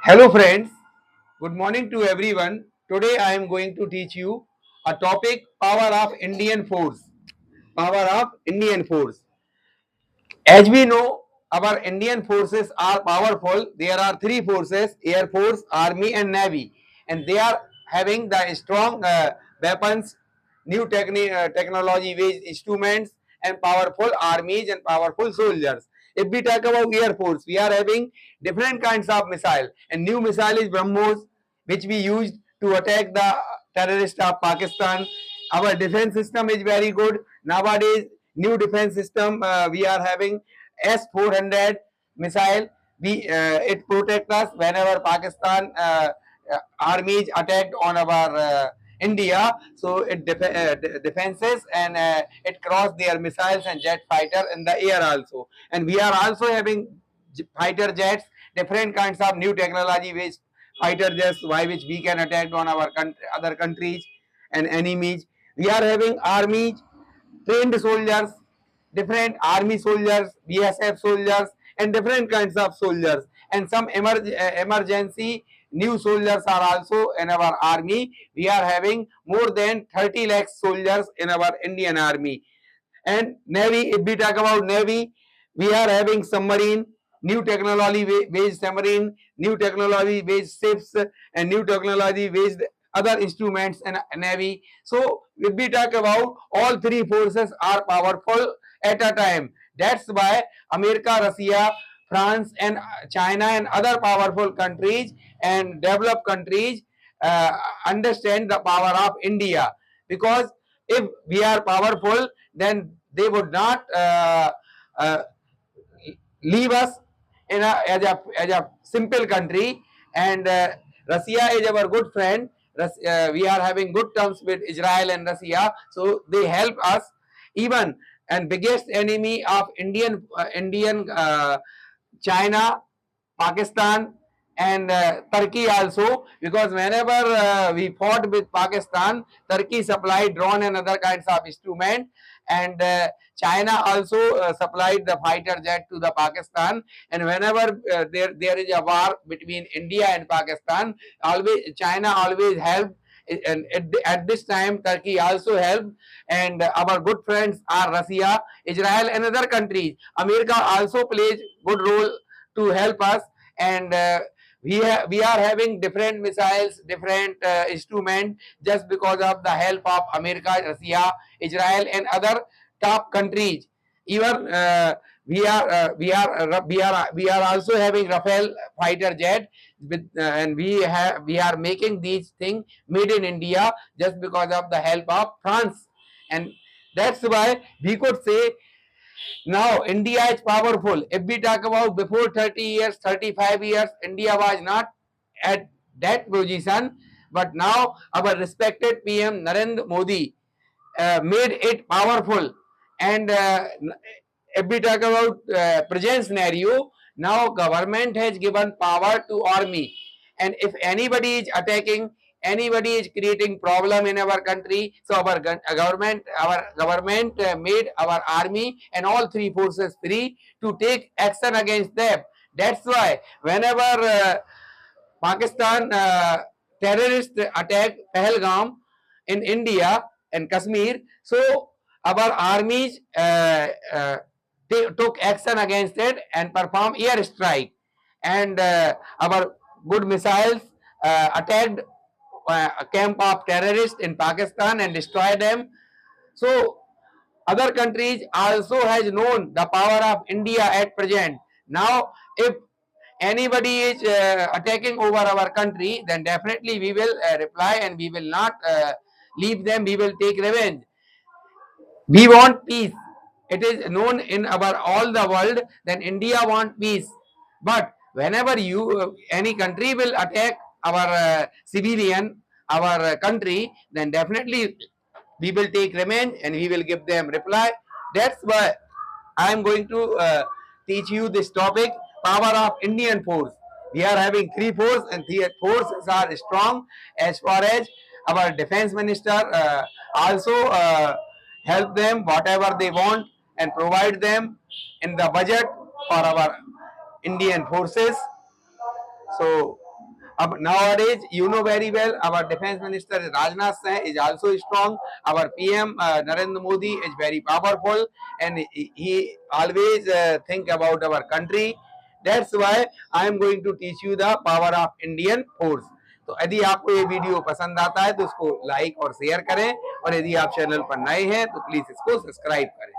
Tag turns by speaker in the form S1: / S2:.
S1: Hello friends, good morning to everyone. Today I am going to teach you a topic power of Indian force. Power of Indian force. As we know, our Indian forces are powerful. There are three forces: Air Force, Army and Navy, and they are having the strong weapons, new technology based instruments and powerful armies and powerful soldiers. If we talk about Air Force, we are having different kinds of missile, and new missile is BrahMos, which we used to attack the terrorists of Pakistan. Our defense system is very good nowadays. New defense system we are having S-400 missile. It protects us whenever Pakistan armies attacked on our India. So it defenses and it cross their missiles and jet fighter in the air also. And we are also having fighter jets, different kinds of new technology based fighter jets by which we can attack on our other countries and enemies. We are having armies, trained soldiers, different army soldiers, BSF soldiers, and different kinds of soldiers. And some emergency new soldiers are also in our army. We are having more than 30 lakh soldiers in our Indian army. And Navy, if we talk about Navy, we are having submarine, new technology based submarine, new technology based ships, and new technology based other instruments in Navy. So if we talk about all three forces are powerful at a time. That's why America, Russia, France, and China and other powerful countries and developed countries uh, understand the power of India, because if we are powerful, then they would not uh, leave us as a simple country. And Russia is our good friend. We are having good terms with Israel and Russia, so they help us. Even and biggest enemy of Indian China, Pakistan, and Turkey also, because whenever we fought with Pakistan, Turkey supplied drone and other kinds of instrument, and China also supplied the fighter jet to the Pakistan. And whenever there is a war between India and Pakistan, always China always helped. And at this time, Turkey also helped, and our good friends are Russia, Israel, and other countries. America also plays good role to help us, and we are having different missiles, different instruments, just because of the help of America, Russia, Israel, and other top countries. Even we are also having Rafale fighter jet, and we are making these things made in India just because of the help of France. And that's why we could say now India is powerful. If we talk about before 30 years, 35 years, India was not at that position. But now our respected PM Narendra Modi made it powerful. And if we talk about present scenario, now government has given power to army. And if anybody is attacking, anybody is creating problem in our country, so our government made our army and all three forces free to take action against them. That's why whenever Pakistan terrorist attack Pahalgam in India and Kashmir, so our armies took action against it and performed air strike, and our good missiles attacked a camp of terrorists in Pakistan and destroyed them. So other countries also has known the power of India at present. Now, if anybody is attacking over our country, then definitely we will reply, and we will not leave them. We will take revenge. We want peace. It is known in our all the world that India want peace. But whenever any country will attack our civilian, our country, then definitely we will take revenge and we will give them reply. That's why I am going to teach you this topic, power of Indian force. We are having three forces, and three forces are strong. As far as our defense minister also help them whatever they want and provide them in the budget for our Indian forces. So Ab nowadays, you know very well, our defense minister Rajnath Singh is also strong. Our PM Narendra Modi is very powerful, and he always think about our country. That's why I am going to teach you the power of Indian force. तो यदि आपको ये video पसंद आता है तो उसको like और शेयर करें, और यदि आप चैनल पर नए हैं तो प्लीज इसको सब्सक्राइब करें।